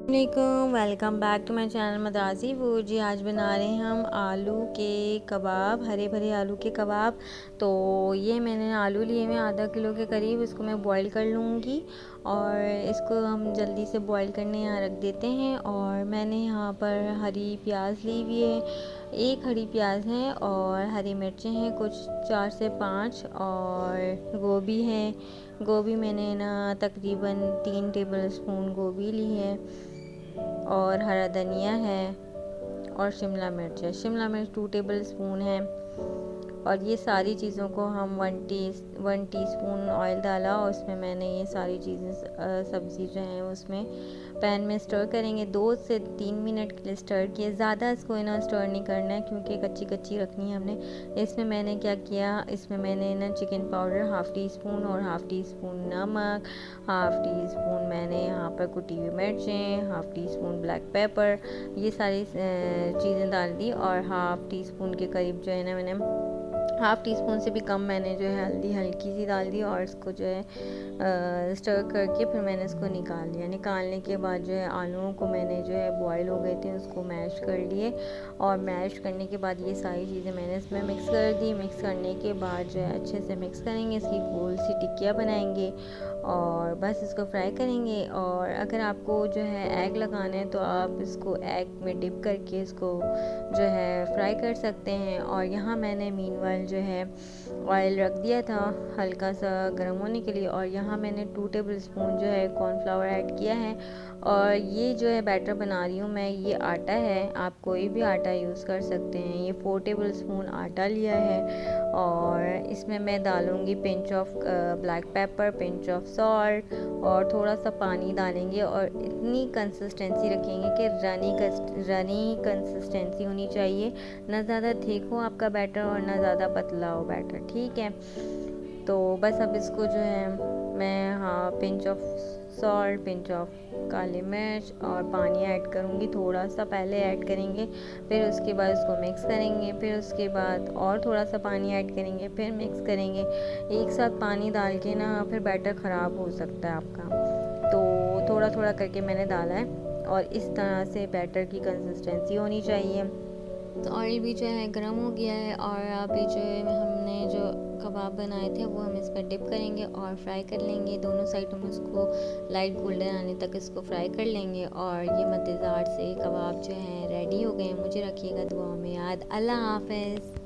वालेकुम, welcome back to my channel Madrasi food. जी आज बना रहे हैं हम आलू के कबाब, हरे भरे आलू के कबाब। तो ये मैंने आलू लिए हुए आधा किलो के करीब, इसको मैं बॉईल कर लूँगी और इसको हम जल्दी से बॉईल करने यहाँ रख देते हैं। और मैंने यहाँ पर हरी प्याज ली हुई है, एक हरी प्याज है और हरी मिर्चें हैं कुछ 4 से 5 और गोभी है। गोभी मैंने ना तकरीबन 3 टेबल स्पून गोभी ली है और हरा धनिया है और शिमला मिर्च है। शिमला मिर्च 2 टेबल स्पून है। और ये सारी चीज़ों को हम 1 टीस्पून ऑयल डाला और उसमें मैंने ये सारी चीज़ें सब्ज़ी जो है उसमें पैन में स्टर करेंगे। 2 से 3 मिनट के लिए स्टर किए, ज़्यादा इसको ना स्टर नहीं करना है क्योंकि कच्ची कच्ची रखनी है हमने। इसमें मैंने क्या किया, इसमें मैंने ना chicken powder half tea spoon और हाफ़ टी स्पून नमक, हाफ़ टी स्पून मैंने यहाँ पर कुटी हुई मिर्चें, half tea spoon black pepper, ये सारी चीज़ें डाल दी। और हाफ़ टी स्पून के करीब जो है ना मैंने हाफ़ टी स्पून से भी कम मैंने जो है हल्दी हल्की सी डाल दी और इसको जो है स्टर करके फिर मैंने इसको निकाल लिया। निकालने के बाद जो है आलूओं को मैंने जो है बॉईल हो गए थे उसको मैश कर लिए। और मैश करने के बाद ये सारी चीज़ें मैंने इसमें मिक्स कर दी। मिक्स करने के बाद जो है अच्छे से मिक्स करेंगे, इसकी गोल सी टिक्कियाँ बनाएंगे और बस इसको फ्राई करेंगे। और अगर आपको जो है एग लगाना है तो आप इसको एग में डिप करके इसको जो है फ्राई कर सकते हैं। और यहाँ मैंने मीनवाइल जो है ऑयल रख दिया था हल्का सा गर्म होने के लिए और यहाँ मैंने 2 टेबल स्पून जो है कॉर्नफ्लावर ऐड किया है। और ये जो है बैटर बना रही हूँ मैं, ये आटा है, आप कोई भी आटा यूज़ कर सकते हैं। ये 4 टेबल स्पून आटा लिया है और इसमें मैं डालूँगी pinch of black pepper, pinch of salt और थोड़ा सा पानी डालेंगे। और इतनी कंसिस्टेंसी रखेंगे कि रनी कंसिस्टेंसी होनी चाहिए, ना ज़्यादा थिक हो आपका बैटर और ना ज़्यादा पतला हो बैटर, ठीक है। तो बस अब इसको जो है मैं pinch of salt, pinch of काली मिर्च और पानी ऐड करूँगी, थोड़ा सा पहले ऐड करेंगे, फिर उसके बाद उसको मिक्स करेंगे, फिर उसके बाद और थोड़ा सा पानी ऐड करेंगे, फिर मिक्स करेंगे। एक साथ पानी डाल के ना फिर बैटर ख़राब हो सकता है आपका, तो थोड़ा थोड़ा करके मैंने डाला है और इस तरह से बैटर की कंसिस्टेंसी होनी चाहिए। तो ऑयल भी जो है गर्म हो गया है और अभी जो है हमने जो कबाब बनाए थे वो हम इस पर डिप करेंगे और फ्राई कर लेंगे। दोनों साइड हम उसको लाइट गोल्डन आने तक इसको फ्राई कर लेंगे। और ये मज़ेदार से कबाब जो हैं रेडी हो गए हैं। मुझे रखिएगा दुआ में याद। अल्लाह हाफ़िज़।